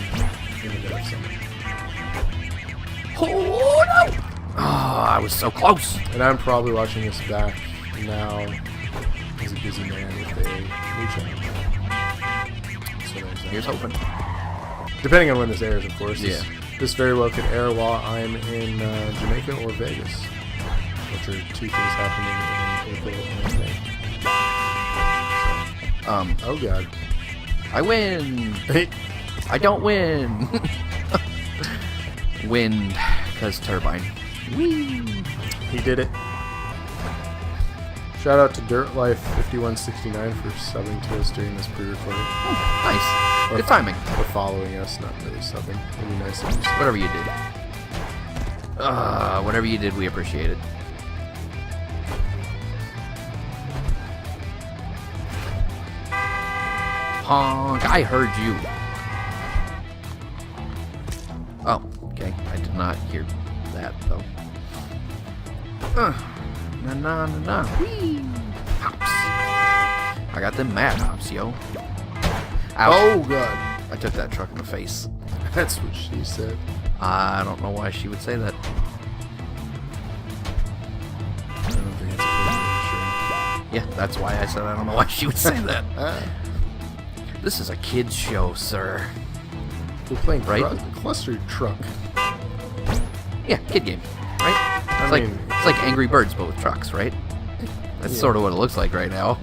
in the dead of summer. Oh, no! Oh, I was so close. And I'm probably watching this back now as a busy man with a new channel. So there's that. Here's hoping. Depending on when this airs, of course. Yeah. This very well could air while I'm in Jamaica or Vegas, which are two things happening in April and May. Oh god. I win. Hey. I don't win. Wind, because turbine. Whee! He did it. Shout out to DirtLife5169 for subbing to us during this pre-recording. Oh, nice. Good timing. Or following us, not really subbing. It'd be nice if you subbed. Whatever you did. Whatever you did, we appreciate it. Honk, I heard you. Oh, okay. I did not hear that, though. Na na na na. Whee! Hops. I got them mad hops, yo. Ouch. Oh god. I took that truck in the face. That's what she said. I don't know why she would say that. I don't think it's a Yeah, that's why I said I don't know why she would say that. This is a kid's show, sir. We're playing Right? Cluster Truck. Yeah, kid game, right? It's like Angry Birds, but with trucks, right? That's sort of what it looks like right now.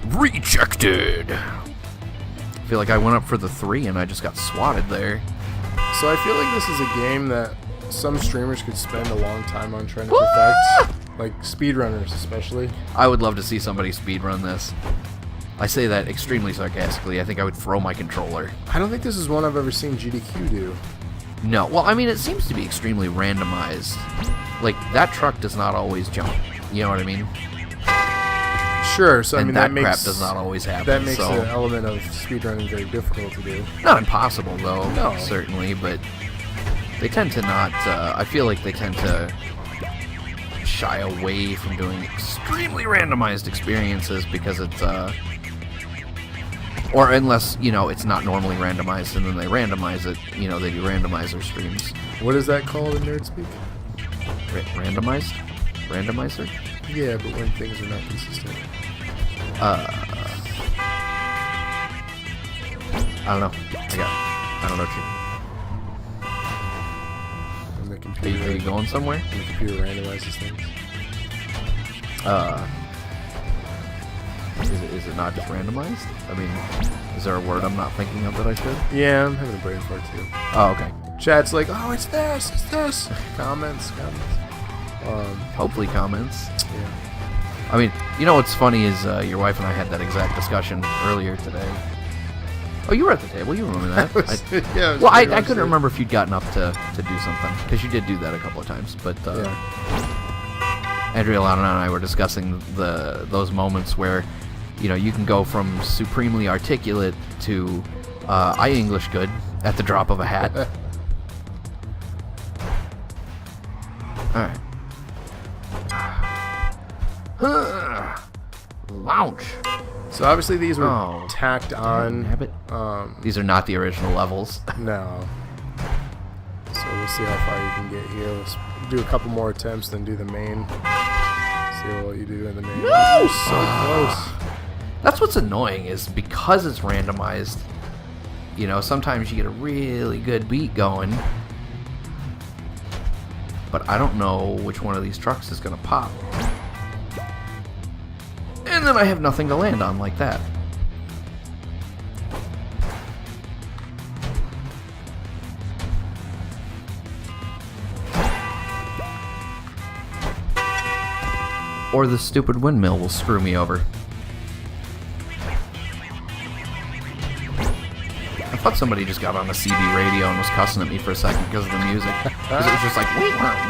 Rejected. I feel like I went up for the 3 and I just got swatted there. So I feel like this is a game that some streamers could spend a long time on trying to perfect. Like speedrunners especially. I would love to see somebody speedrun this. I say that extremely sarcastically. I think I would throw my controller. I don't think this is one I've ever seen GDQ do. No. Well, I mean, it seems to be extremely randomized. Like, that truck does not always jump. You know what I mean? Sure, so And I mean that that crap makes does not always happen. that makes so. the element of speedrunning very difficult to do. Not impossible, though. No. Certainly, but they tend to not... I feel like they tend to shy away from doing extremely randomized experiences because it's... or unless, you know, it's not normally randomized and then they randomize it. You know, they do randomizer streams. What is that called in nerd speak? Randomized? Randomizer? Yeah, but when things are not consistent. I don't know. I don't know what When the you... computer Are you going somewhere? when the computer randomizes things. Is it not just randomized? I mean, is there a word I'm not thinking of that I should? Yeah, I'm having a brain fart too. Oh, okay. Chat's like, oh, it's this. Comments. Hopefully comments. Yeah. I mean, you know what's funny is your wife and I had that exact discussion earlier today. Oh, you were at the table. You remember that? I couldn't remember if you'd gotten up to do something, because you did do that a couple of times. But Andrea Lana and I were discussing those moments where, you know, you can go from supremely articulate to I English good at the drop of a hat. Alright. Lounge. So obviously these were Oh, tacked on. Habit. These are not the original levels. No. So we'll see how far you can get here. Let's do a couple more attempts, then do the main. See what you do in the main. No! You're so close. That's what's annoying is because it's randomized, you know, sometimes you get a really good beat going, but I don't know which one of these trucks is going to pop. And then I have nothing to land on like that. Or the stupid windmill will screw me over. I thought somebody just got on a CB radio and was cussing at me for a second because of the music. 'Cause it was just like,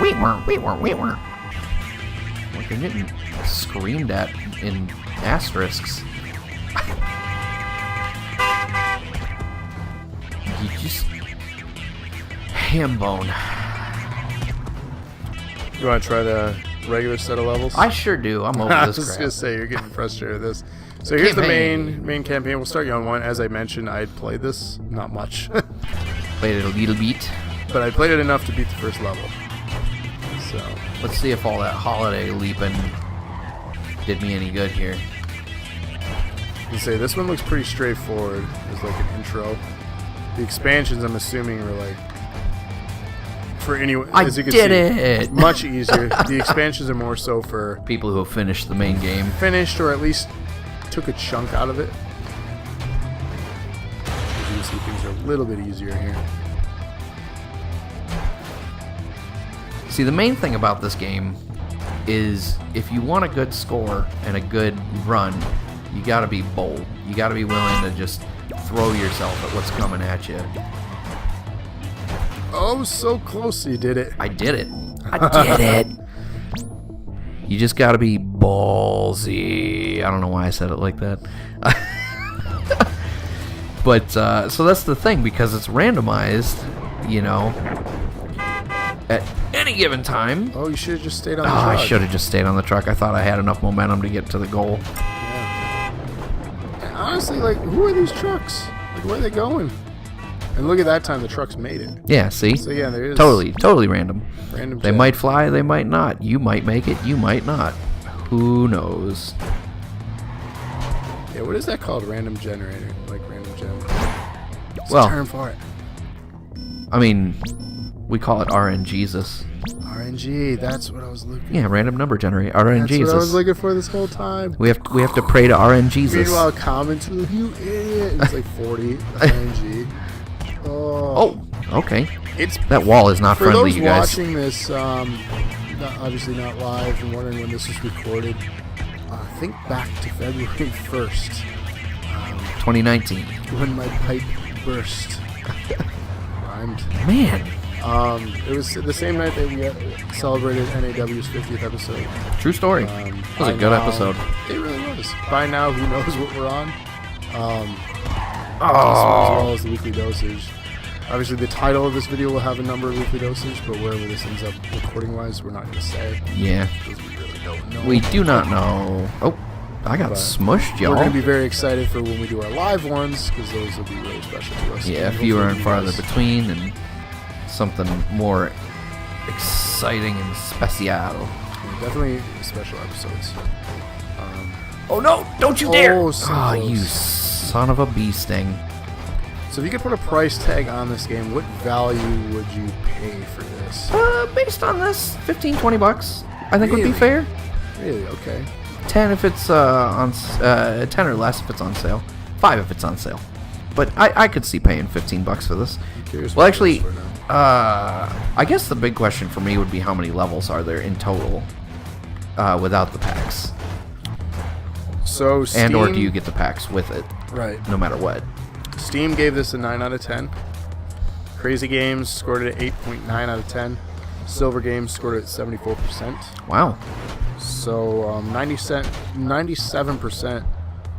we weren't. Like, you're getting screamed at in asterisks. You just... ham bone. You want to try the regular set of levels? I sure do. I'm over I this was crap. going to say, you're getting frustrated with this. So here's the main campaign. We'll start you on one. As I mentioned, I had played this. Not much. Played it a little bit. But I played it enough to beat the first level. So Let's see if all that holiday leaping did me any good here. you say this one looks pretty straightforward. There's like an intro. The expansions, I'm assuming, were like for anyone. As you can did see, it! much easier. The expansions are more so for People who have finished the main game. finished or at least took a chunk out of it. As you can see, things are a little bit easier here. See, the main thing about this game is if you want a good score and a good run, you gotta be bold. You gotta be willing to just throw yourself at what's coming at you. Oh, so close! You did it. I did it. I did it. You just gotta be ballsy. I don't know why I said it like that. But, so that's the thing, because it's randomized, you know, at any given time. Oh, you should have just stayed on the Oh, truck. I should have just stayed on the truck. I thought I had enough momentum to get to the goal. Yeah. And honestly, like, who are these trucks? Like, where are they going? And look at that time, the trucks made it. Yeah, see? So yeah, there is Totally random. random. They jet. might fly, they might not. You might make it, you might not. Who knows? Yeah, what is that called? Random generator, like random gen. What's Well, the term for it? I mean, we call it RNGesus. RNG. That's what I was looking. Yeah, random number generator. That's what I was RNGesus. looking for this whole time. We have to pray to RNGesus. Meanwhile, comments, you idiot. It's like 40 RNG. Oh, okay. It's That wall is not for friendly, those you guys. watching this, obviously not live and wondering when this was recorded. Think back to February 1st, 2019. when my pipe burst. Rhymed. Man, It was the same night that we celebrated NAW's 50th episode. true story. It was a by good now- episode. It really was. By now, who knows what we're on? As Oh, well as the weekly dosage. Obviously, the title of this video will have a number of weekly dosage, but wherever this ends up recording-wise, we're not going to say. yeah. Because we really don't know. We do not know. Oh, I got But smushed, We're going y'all. to be very excited for when we do our live ones, because those will be really special to us. Yeah, And fewer and hopefully you farther guys- between, and something more exciting and special. Yeah, definitely special episodes. Oh no! Don't you dare. dare! so Oh, close. you son of a bee sting! So if you could put a price tag on this game, what value would you pay for this? Based on this, 15, 20 bucks, I think would Really? be fair. Really? Okay. 10 if it's 10 or less if it's on sale. 5 if it's on sale. But I could see paying 15 bucks for this. I'm curious Well, what it actually, is for now. I guess the big question for me would be how many levels are there in total without the packs, So Steam, and or do you get the packs with it, right? no matter what? Steam gave this a 9 out of 10. Crazy Games scored it at 8.9 out of 10. Silver Games scored it at 74%. Wow. So 97%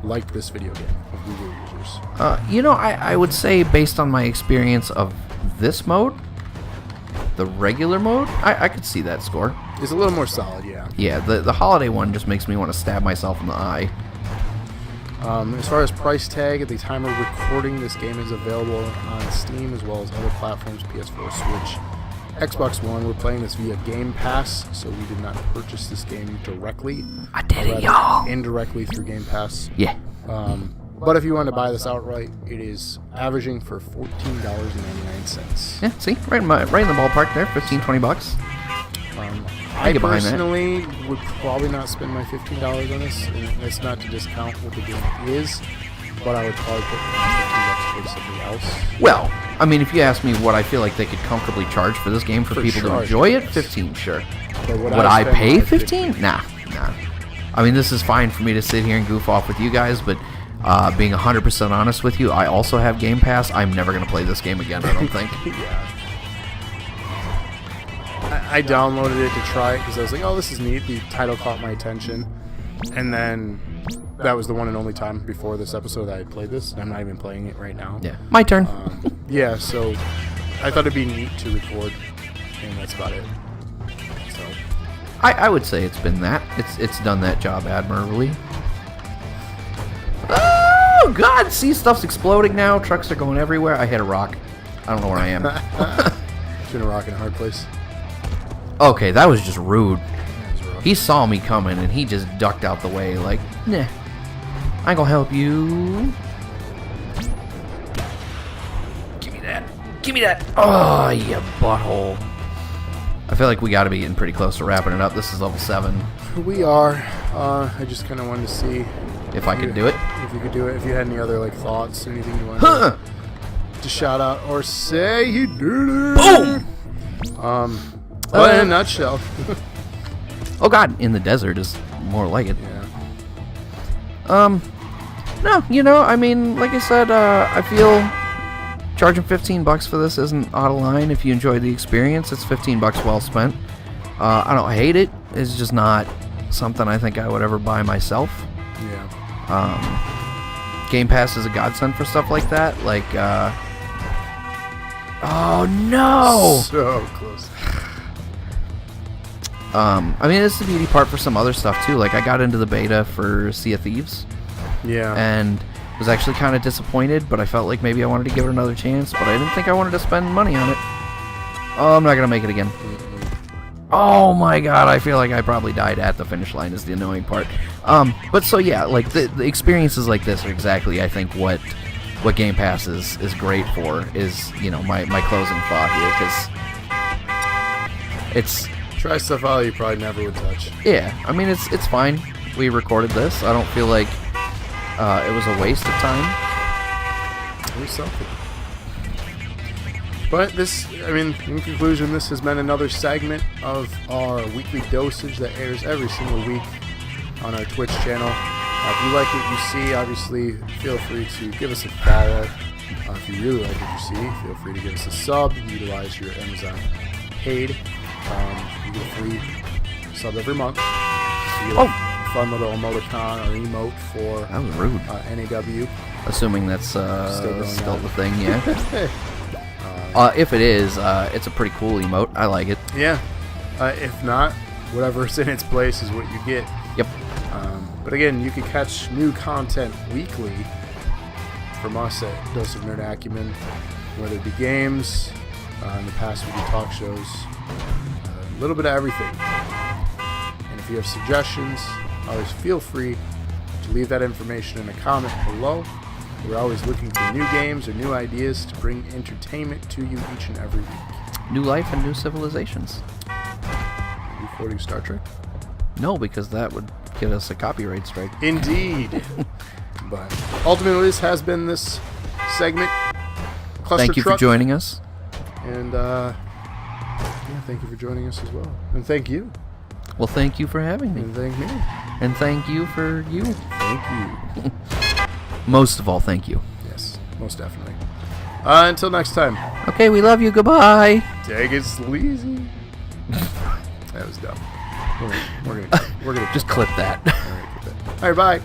liked this video game of Google users. I would say based on my experience of this mode, the regular mode, I could see that score. It's a little more solid, yeah. Yeah, the holiday one just makes me want to stab myself in the eye. As far as price tag, at the time of recording, this game is available on Steam as well as other platforms, PS4, Switch, Xbox One. We're playing this via Game Pass, so we did not purchase this game directly. I did it, Rather, y'all. indirectly through Game Pass. Yeah. But if you want to buy this outright, it is averaging for $14.99. Yeah, see? Right in the ballpark there, 15, 20 bucks. I get behind that. personally would probably not spend my $15 on this, and that's not to discount what the game is, but I would probably put my $15 towards something else. Well, I mean, if you ask me what I feel like they could comfortably charge for this game for people to charge, enjoy it, yes. 15, sure. But Would I spend pay my 15? Nah. I mean, this is fine for me to sit here and goof off with you guys, but Being 100% honest with you, I also have Game Pass. I'm never going to play this game again, I don't think. Yeah. I downloaded it to try it because I was like, oh, this is neat. The title caught my attention. And then that was the one and only time before this episode that I played this. And I'm not even playing it right now. Yeah, my turn. Yeah, so I thought it'd be neat to record, and that's about it. So I would say it's been that. It's done that job admirably. Oh, God! See, stuff's exploding now. Trucks are going everywhere. I hit a rock. I don't know where I am. It's been a rock in a hard place. Okay, that was just rude. He saw me coming, and he just ducked out the way like, nah, I ain't gonna help you. Give me that. Give me that. Oh, you butthole. I feel like we gotta be getting pretty close to wrapping it up. This is level 7. We are. I just kind of wanted to see If I could do it. If you could do it. If you had any other like thoughts or anything you wanted to shout out or say, you did it. Boom! But in a nutshell. Oh, God, in the desert is more like it. Yeah. No, you know, I mean, like I said, I feel charging $15 for this isn't out of line. If you enjoy the experience, it's $15 well spent. I don't hate it. It's just not something I think I would ever buy myself. Yeah. Game Pass is a godsend for stuff like that. Like, oh no! So close. I mean, it's the beauty part for some other stuff too. Like, I got into the beta for Sea of Thieves. Yeah. And was actually kind of disappointed, but I felt like maybe I wanted to give it another chance, but I didn't think I wanted to spend money on it. Oh, I'm not going to make it again. Oh my God, I feel like I probably died at the finish line is the annoying part. But so yeah, like the experiences like this are exactly, I think, what Game Pass is great for, is, you know, my closing thought here, because it's... Try stuff out you probably never would touch. Yeah, I mean, it's fine. We recorded this. I don't feel like it was a waste of time. It was something. But this, I mean, in conclusion, this has been another segment of our weekly dosage that airs every single week on our Twitch channel. If you like what you see, obviously, feel free to give us a follow. If you really like what you see, feel free to give us a sub. Utilize your Amazon paid. You get a free sub every month. You get a fun little emoticon or emote for That was rude. NAW. Assuming that's still on. the thing, yeah. If it is, it's a pretty cool emote. I like it. Yeah. If not, whatever's in its place is what you get. Yep. But again, you can catch new content weekly from us at Dosage Nerd Acumen, whether it be games. In the past, we do talk shows. A little bit of everything. And if you have suggestions, always feel free to leave that information in a comment below. We're always looking for new games or new ideas to bring entertainment to you each and every week. New life and new civilizations. You quoting Star Trek? No, because that would get us a copyright strike. Indeed. But ultimately, this has been this segment. Cluster Thank you Truck. for joining us. And yeah, thank you for joining us as well. And thank you. Well, thank you for having me. And thank me. And thank you for you. Thank you. Most of all, thank you. Yes, most definitely. Until next time. Okay, we love you. Goodbye. Take it sleazy. That was dumb. We're gonna Just clip that. All right, bye.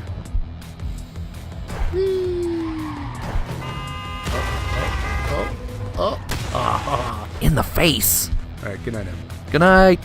In the face. All right, good night, everyone. Good night.